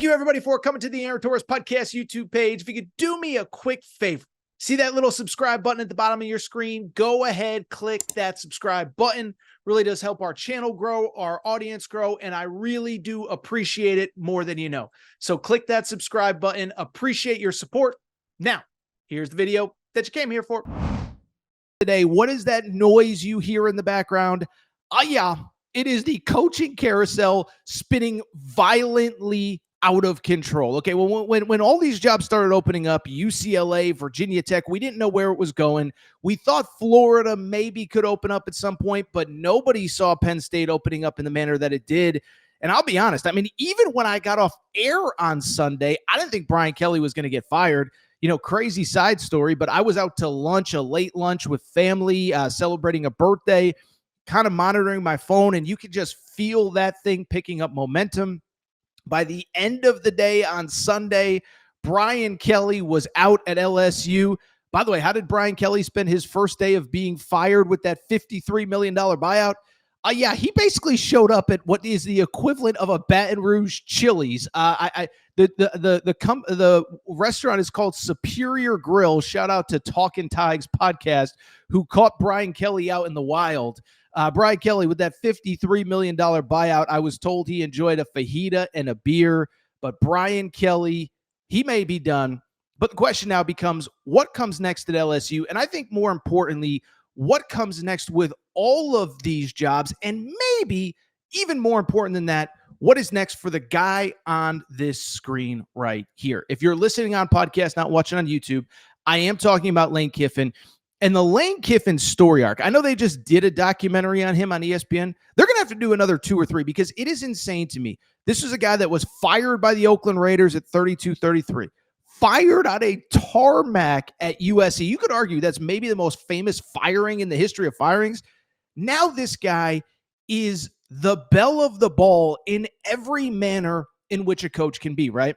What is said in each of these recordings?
Thank you, everybody, for coming to the Aaron Torres Podcast YouTube page. If you could do me a quick favor, see that little subscribe button at the bottom of your screen? Go ahead, click that subscribe button. Really does help our channel grow, our audience grow, and I really do appreciate it more than you know. So click that subscribe button. Appreciate your support. Now, here's the video that you came here for. Today, what is that noise you hear in the background? Yeah, it is the coaching carousel spinning violently out of control. Okay, well, when all these jobs started opening up, UCLA, Virginia Tech, we didn't know where it was going. We thought Florida maybe could open up at some point, but nobody saw Penn State opening up in the manner that it did. And I'll be honest, I mean, even when I got off air on Sunday, I didn't think Brian Kelly was going to get fired. You know, crazy side story, but I was out to lunch, a late lunch with family, celebrating a birthday, kind of monitoring my phone, and you could just feel that thing picking up momentum. By the end of the day on Sunday, Brian Kelly was out at LSU. By the way, how did Brian Kelly spend his first day of being fired with that $53 million buyout? Yeah, he basically showed up at what is the equivalent of a Baton Rouge Chili's. The restaurant is called Superior Grill. Shout out to Talkin' Tigers podcast, who caught Brian Kelly out in the wild. Brian Kelly with that $53 million buyout. I was told he enjoyed a fajita and a beer, but Brian Kelly, he may be done. But the question now becomes, what comes next at LSU? And I think more importantly, what comes next with all of these jobs? And maybe even more important than that, what is next for the guy on this screen right here? If you're listening on podcast, not watching on YouTube, I am talking about Lane Kiffin. And the Lane Kiffin story arc, I know they just did a documentary on him on ESPN. They're going to have to do another 2 or 3 because it is insane to me. This is a guy that was fired by the Oakland Raiders at 32-33, fired on a tarmac at USC. You could argue that's maybe the most famous firing in the history of firings. Now this guy is the belle of the ball in every manner in which a coach can be, right?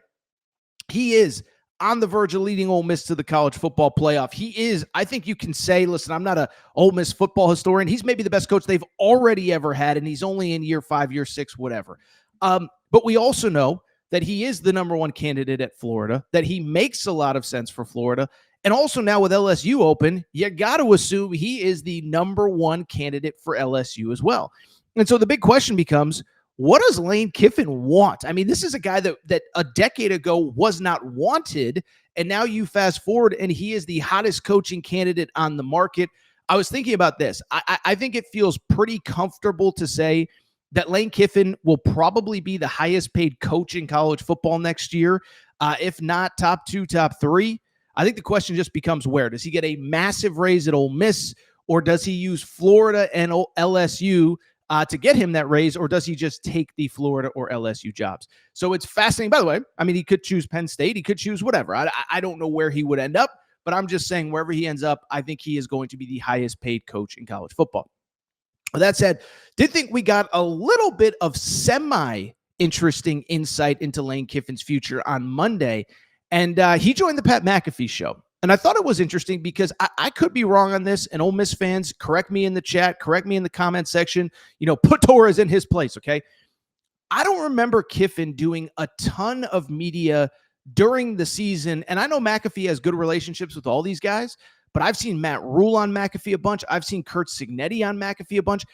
He is on the verge of leading Ole Miss to the college football playoff. He is, I think you can say, listen, I'm not a Ole Miss football historian. He's maybe the best coach they've already ever had, and he's only in year 5, year 6, whatever. But we also know that he is the number 1 candidate at Florida, that he makes a lot of sense for Florida. And also now with LSU open, you got to assume he is the number 1 candidate for LSU as well. And so the big question becomes, what does Lane Kiffin want? I mean, this is a guy that a decade ago was not wanted, and now you fast forward, and he is the hottest coaching candidate on the market. I was thinking about this. I think it feels pretty comfortable to say that Lane Kiffin will probably be the highest paid coach in college football next year, if not top 2, top 3. I think the question just becomes where. Does he get a massive raise at Ole Miss, or does he use Florida and LSU to get him that raise, or does he just take the Florida or LSU jobs? So it's fascinating. By the way, I mean, he could choose Penn State. He could choose whatever. I don't know where he would end up, but I'm just saying wherever he ends up, I think he is going to be the highest paid coach in college football. With that said, did think we got a little bit of semi-interesting insight into Lane Kiffin's future on Monday, and he joined the Pat McAfee show. And I thought it was interesting because I could be wrong on this, and Ole Miss fans, correct me in the chat, correct me in the comment section, put Torres in his place, okay? I don't remember Kiffin doing a ton of media during the season, and I know McAfee has good relationships with all these guys, but I've seen Matt Rule on McAfee a bunch. I've seen Kurt Cignetti on McAfee a bunch.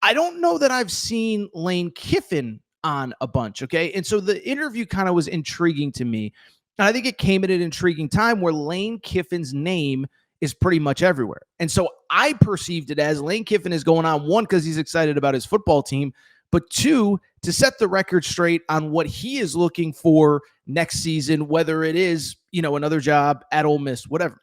I don't know that I've seen Lane Kiffin on a bunch, okay? And so the interview kind of was intriguing to me. And I think it came at an intriguing time where Lane Kiffin's name is pretty much everywhere. And so I perceived it as Lane Kiffin is going on, 1, because he's excited about his football team, but 2, to set the record straight on what he is looking for next season, whether it is, another job at Ole Miss, whatever.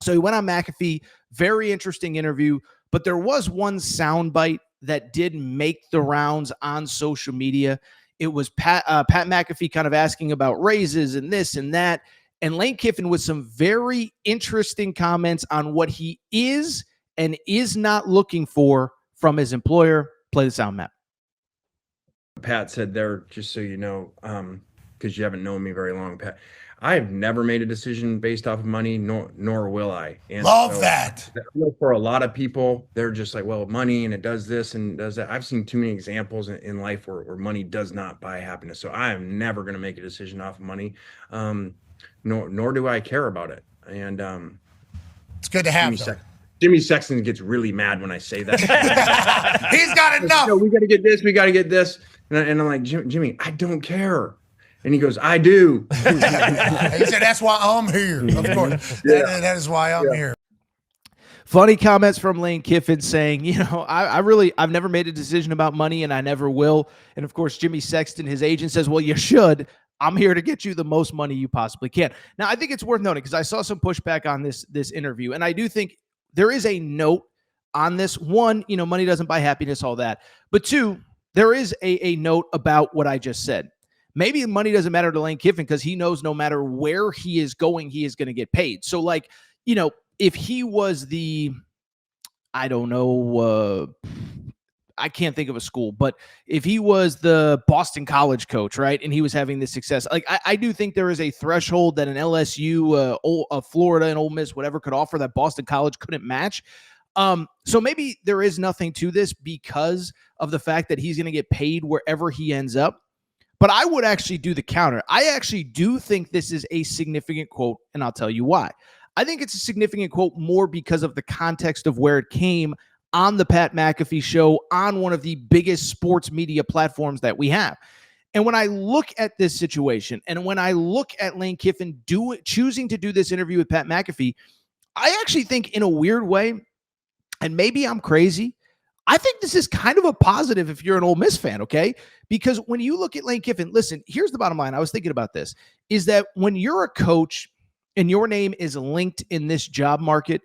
So he went on McAfee, very interesting interview, but there was one soundbite that did make the rounds on social media. It was Pat McAfee kind of asking about raises and this and that. And Lane Kiffin with some very interesting comments on what he is and is not looking for from his employer. Play the sound, Matt. Pat said there, just so you know, because you haven't known me very long, Pat. I've never made a decision based off of money, nor will I. And Love that. For a lot of people, they're just like, well, money and it does this and does that. I've seen too many examples in life where money does not buy happiness. So I am never going to make a decision off of money, nor do I care about it. And it's good to have. Jimmy Sexton gets really mad when I say that. He's got enough. We got to get this. We got to get this. And I'm like, Jimmy, I don't care. And he goes, I do. He said, that's why I'm here. Of course. That is why I'm here. Funny comments from Lane Kiffin saying, I've never made a decision about money and I never will. And of course, Jimmy Sexton, his agent, says, well, you should. I'm here to get you the most money you possibly can. Now, I think it's worth noting because I saw some pushback on this interview. And I do think there is a note on this. One, money doesn't buy happiness, all that. But two, there is a note about what I just said. Maybe money doesn't matter to Lane Kiffin because he knows no matter where he is going, he is going to get paid. So, if he was I can't think of a school, but if he was the Boston College coach, right, and he was having this success, I do think there is a threshold that an LSU, Florida, and Ole Miss, whatever, could offer that Boston College couldn't match. So maybe there is nothing to this because of the fact that he's going to get paid wherever he ends up. But I would actually do the counter. I actually do think this is a significant quote, and I'll tell you why. I think it's a significant quote more because of the context of where it came on the Pat McAfee show on one of the biggest sports media platforms that we have. And when I look at this situation and when I look at Lane Kiffin choosing to do this interview with Pat McAfee, I actually think in a weird way, and maybe I'm crazy, I think this is kind of a positive if you're an Ole Miss fan, okay? Because when you look at Lane Kiffin, listen, here's the bottom line. I was thinking about this, is that when you're a coach and your name is linked in this job market,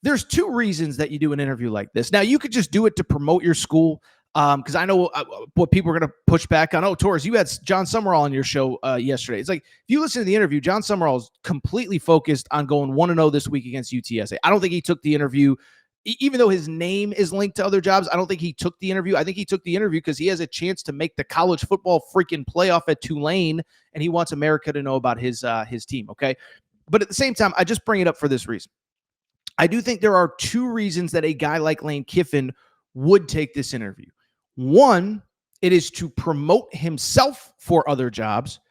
there's two reasons that you do an interview like this. Now, you could just do it to promote your school, because I know what people are going to push back on. Oh, Torres, you had John Summerall on your show yesterday. It's like, if you listen to the interview, John Summerall is completely focused on going 1-0 this week against UTSA. I don't think he took the interview even though his name is linked to other jobs. I don't think he took the interview. I think he took the interview because he has a chance to make the college football freaking playoff at Tulane, and he wants America to know about his team, okay? But at the same time, I just bring it up for this reason. I do think there are two reasons that a guy like Lane Kiffin would take this interview. One, it is to promote himself for other jobs.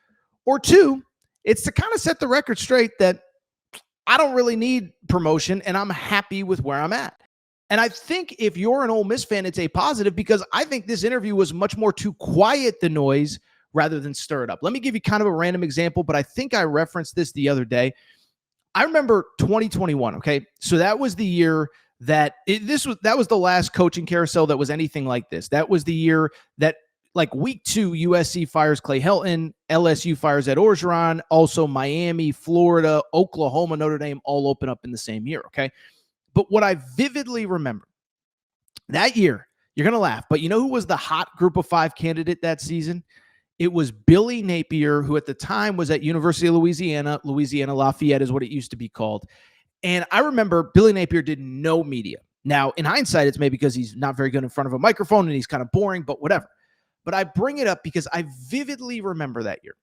Or two, it's to kind of set the record straight that I don't really need promotion and I'm happy with where I'm at. And I think if you're an Ole Miss fan, it's a positive because I think this interview was much more to quiet the noise rather than stir it up. Let me give you kind of a random example, but I think I referenced this the other day. I remember 2021, okay? So that was the year that that was the last coaching carousel that was anything like this. That was the year that, like, week 2, USC fires Clay Helton, LSU fires Ed Orgeron, also Miami, Florida, Oklahoma, Notre Dame all open up in the same year, okay? But what I vividly remember, that year, you're going to laugh, but you know who was the hot group of 5 candidate that season? It was Billy Napier, who at the time was at University of Louisiana. Louisiana Lafayette is what it used to be called. And I remember Billy Napier did no media. Now, in hindsight, it's maybe because he's not very good in front of a microphone and he's kind of boring, but whatever. But I bring it up because I vividly remember that year.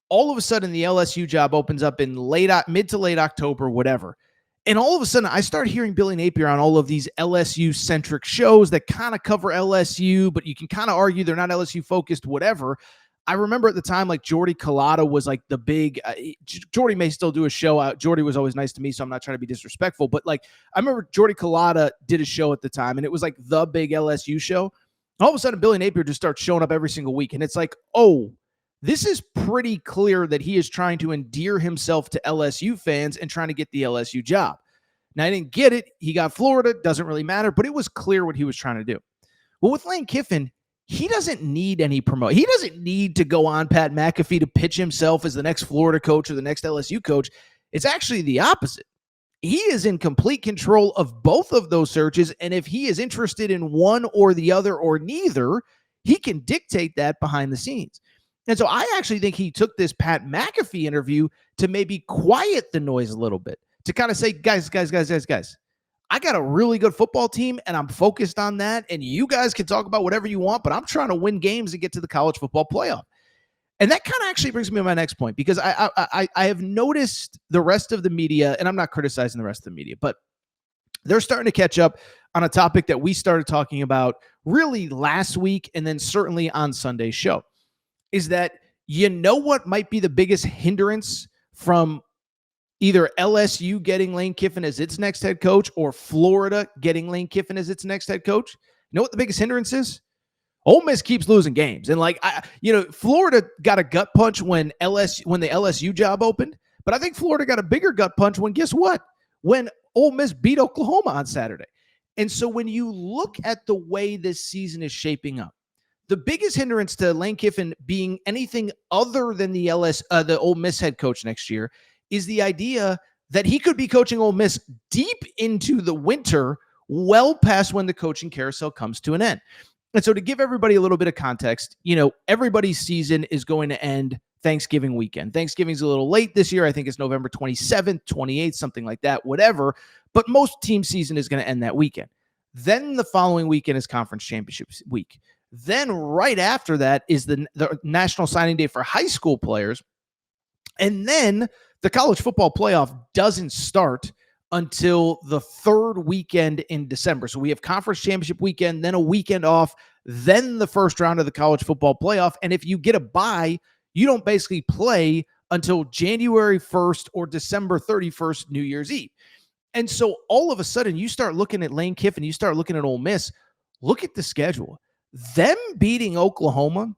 All of a sudden, the LSU job opens up in mid to late October, whatever. And all of a sudden, I start hearing Billy Napier on all of these LSU-centric shows that kind of cover LSU, but you can kind of argue they're not LSU-focused, whatever. I remember at the time, like, Jordy Collada was like the big Jordy may still do a show. Jordy was always nice to me, so I'm not trying to be disrespectful. But, like, I remember Jordy Collada did a show at the time, and it was like the big LSU show. All of a sudden, Billy Napier just starts showing up every single week. And it's like, oh, this is pretty clear that he is trying to endear himself to LSU fans and trying to get the LSU job. Now, I didn't get it. He got Florida. Doesn't really matter. But it was clear what he was trying to do. Well, with Lane Kiffin, he doesn't need any promote. He doesn't need to go on Pat McAfee to pitch himself as the next Florida coach or the next LSU coach. It's actually the opposite. He is in complete control of both of those searches, and if he is interested in one or the other or neither, he can dictate that behind the scenes. And so I actually think he took this Pat McAfee interview to maybe quiet the noise a little bit, to kind of say, guys, I got a really good football team, and I'm focused on that, and you guys can talk about whatever you want, but I'm trying to win games and get to the college football playoff. And that kind of actually brings me to my next point, because I have noticed the rest of the media, and I'm not criticizing the rest of the media, but they're starting to catch up on a topic that we started talking about really last week, and then certainly on Sunday's show, is that what might be the biggest hindrance from either LSU getting Lane Kiffin as its next head coach or Florida getting Lane Kiffin as its next head coach? You know what the biggest hindrance is? Ole Miss keeps losing games. And Florida got a gut punch when the LSU job opened, but I think Florida got a bigger gut punch when, guess what? When Ole Miss beat Oklahoma on Saturday. And so when you look at the way this season is shaping up, the biggest hindrance to Lane Kiffin being anything other than the Ole Miss head coach next year is the idea that he could be coaching Ole Miss deep into the winter, well past when the coaching carousel comes to an end. And so to give everybody a little bit of context, everybody's season is going to end Thanksgiving weekend. Thanksgiving's a little late this year. I think it's November 27th, 28th, something like that, whatever. But most team season is going to end that weekend. Then the following weekend is conference championship week. Then right after that is the national signing day for high school players. And then the college football playoff doesn't start until the third weekend in December. So we have conference championship weekend, then a weekend off, then the first round of the college football playoff. And if you get a bye, you don't basically play until January 1st or December 31st, New Year's Eve. And so all of a sudden you start looking at Lane Kiffin, you start looking at Ole Miss, look at the schedule. Them beating Oklahoma,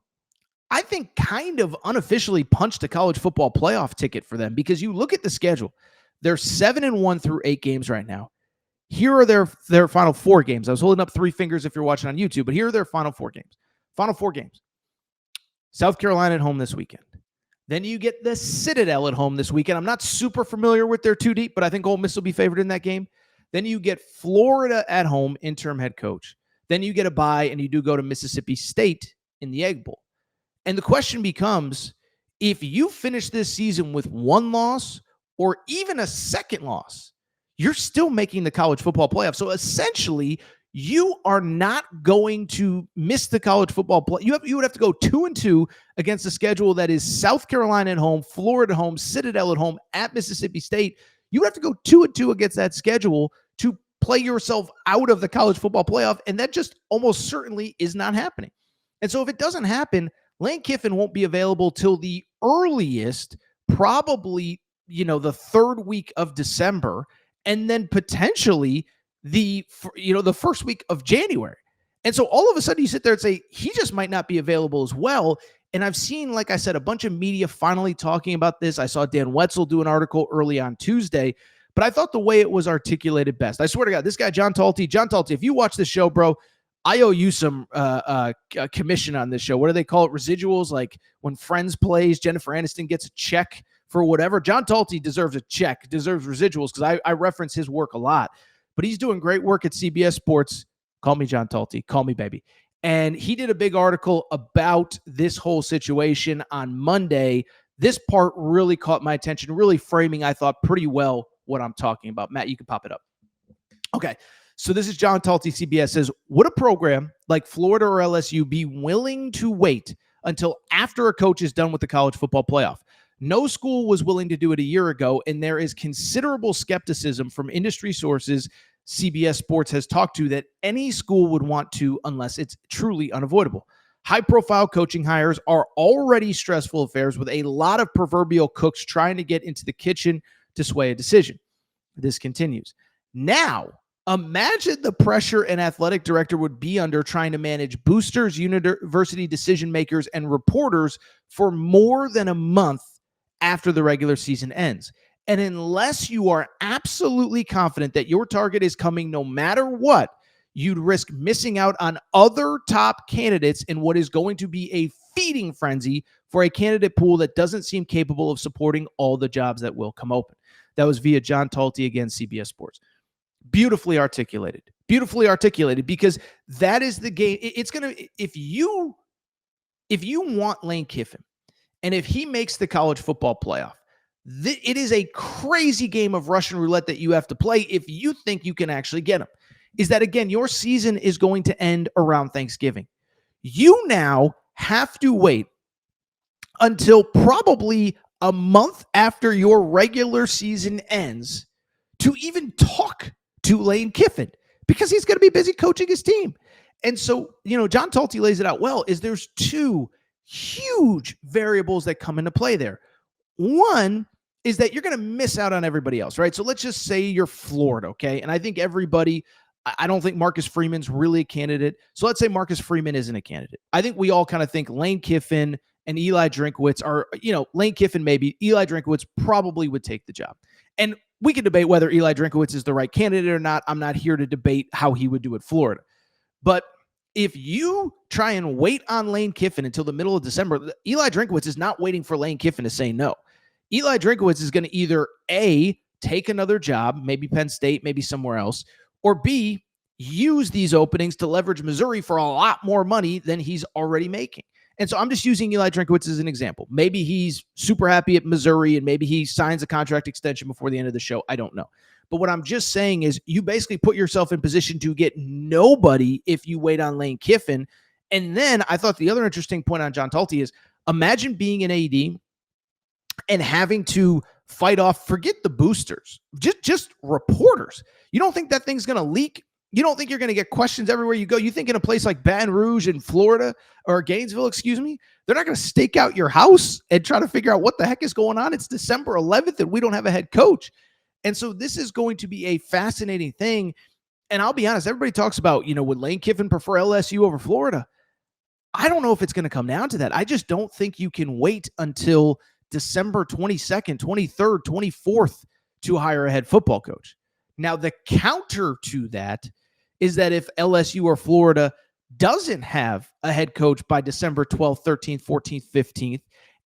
I think kind of unofficially punched a college football playoff ticket for them, because you look at the schedule. They're 7-1 through 8 games right now. Here are their final 4 games. I was holding up 3 fingers if you're watching on YouTube, but here are their final 4 games. Final 4 games. South Carolina at home this weekend. Then you get the Citadel at home this weekend. I'm not super familiar with their 2 deep, but I think Ole Miss will be favored in that game. Then you get Florida at home, interim head coach. Then you get a bye, and you do go to Mississippi State in the Egg Bowl. And the question becomes, if you finish this season with 1 loss or even a second loss, you're still making the college football playoff. So essentially, you are not going to miss the college football play. You would have to go 2-2 against a schedule that is South Carolina at home, Florida at home, Citadel at home, at Mississippi State. You would have to go 2-2 against that schedule to play yourself out of the college football playoff, and that just almost certainly is not happening. And so if it doesn't happen, Lane Kiffin won't be available till the earliest, probably, the third week of December, and then potentially the first week of January. And so all of a sudden you sit there and say, he just might not be available as well. And I've seen, like I said, a bunch of media finally talking about this. I saw Dan Wetzel do an article early on Tuesday, but I thought the way it was articulated best. I swear to God, this guy, John Talty, if you watch this show, bro, I owe you some commission on this show. What do they call it? Residuals? Like when Friends plays, Jennifer Aniston gets a check for whatever. John Talty deserves a check, deserves residuals, because I reference his work a lot. But he's doing great work at CBS Sports. Call me John Talty. Call me baby. And he did a big article about this whole situation on Monday. This part really caught my attention, really framing, I thought, pretty well what I'm talking about. Matt, you can pop it up. Okay. So this is John Talty, CBS, says, would a program like Florida or LSU be willing to wait until after a coach is done with the college football playoff? No school was willing to do it a year ago, and there is considerable skepticism from industry sources CBS Sports has talked to that any school would want to unless it's truly unavoidable. High-profile coaching hires are already stressful affairs with a lot of proverbial cooks trying to get into the kitchen to sway a decision. This continues. Now, imagine the pressure an athletic director would be under trying to manage boosters, university decision makers, and reporters for more than a month after the regular season ends. And unless you are absolutely confident that your target is coming no matter what, you'd risk missing out on other top candidates in what is going to be a feeding frenzy for a candidate pool that doesn't seem capable of supporting all the jobs that will come open. That was via John Talty, again, CBS Sports. Beautifully articulated, because that is the game. It's going to, if you want Lane Kiffin, and if he makes the college football playoff, it is a crazy game of Russian roulette that you have to play if you think you can actually get him. Is that, again, your season is going to end around Thanksgiving. You now have to wait until probably a month after your regular season ends to even talk to Lane Kiffin because he's going to be busy coaching his team. And so, John Talty lays it out well, is there's two huge variables that come into play there. One is that you're going to miss out on everybody else, right? So let's just say you're Florida, okay? And I think I don't think Marcus Freeman's really a candidate. So let's say Marcus Freeman isn't a candidate. I think we all kind of think Lane Kiffin and Eli Drinkwitz are, Lane Kiffin maybe, Eli Drinkwitz probably would take the job. And we can debate whether Eli Drinkwitz is the right candidate or not. I'm not here to debate how he would do at Florida. But if you try and wait on Lane Kiffin until the middle of December, Eli Drinkwitz is not waiting for Lane Kiffin to say no. Eli Drinkwitz is going to either A, take another job, maybe Penn State, maybe somewhere else, or B, use these openings to leverage Missouri for a lot more money than he's already making. And so I'm just using Eli Drinkwitz as an example. Maybe he's super happy at Missouri and maybe he signs a contract extension before the end of the show. I don't know. But what I'm just saying is you basically put yourself in position to get nobody if you wait on Lane Kiffin. And then I thought the other interesting point on John Talty is imagine being an AD and having to fight off, forget the boosters, just reporters. You don't think that thing's going to leak? You don't think you're going to get questions everywhere you go? You think in a place like Baton Rouge in Florida or Gainesville, they're not going to stake out your house and try to figure out what the heck is going on? It's December 11th and we don't have a head coach. And so this is going to be a fascinating thing. And I'll be honest, everybody talks about, would Lane Kiffin prefer LSU over Florida? I don't know if it's going to come down to that. I just don't think you can wait until December 22nd, 23rd, 24th to hire a head football coach. Now, the counter to that is that if LSU or Florida doesn't have a head coach by December 12th, 13th, 14th, 15th,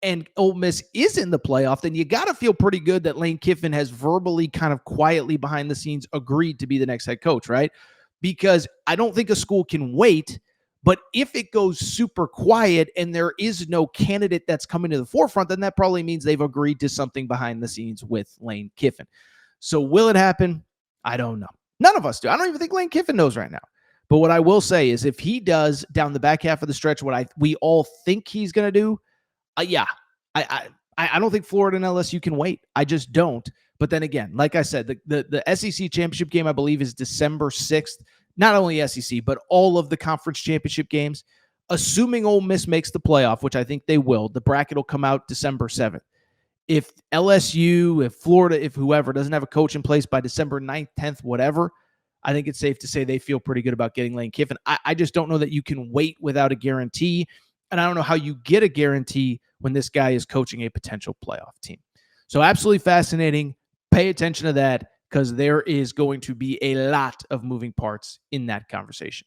and Ole Miss is in the playoff, then you got to feel pretty good that Lane Kiffin has verbally kind of quietly behind the scenes agreed to be the next head coach, right? Because I don't think a school can wait. But if it goes super quiet and there is no candidate that's coming to the forefront, then that probably means they've agreed to something behind the scenes with Lane Kiffin. So will it happen? I don't know. None of us do. I don't even think Lane Kiffin knows right now. But what I will say is if he does down the back half of the stretch what we all think he's going to do, I don't think Florida and LSU can wait. I just don't. But then again, like I said, the SEC championship game, I believe, is December 6th. Not only SEC, but all of the conference championship games. Assuming Ole Miss makes the playoff, which I think they will, the bracket will come out December 7th. If LSU, if Florida, if whoever doesn't have a coach in place by December 9th, 10th, whatever, I think it's safe to say they feel pretty good about getting Lane Kiffin. I just don't know that you can wait without a guarantee. And I don't know how you get a guarantee when this guy is coaching a potential playoff team. So absolutely fascinating. Pay attention to that because there is going to be a lot of moving parts in that conversation.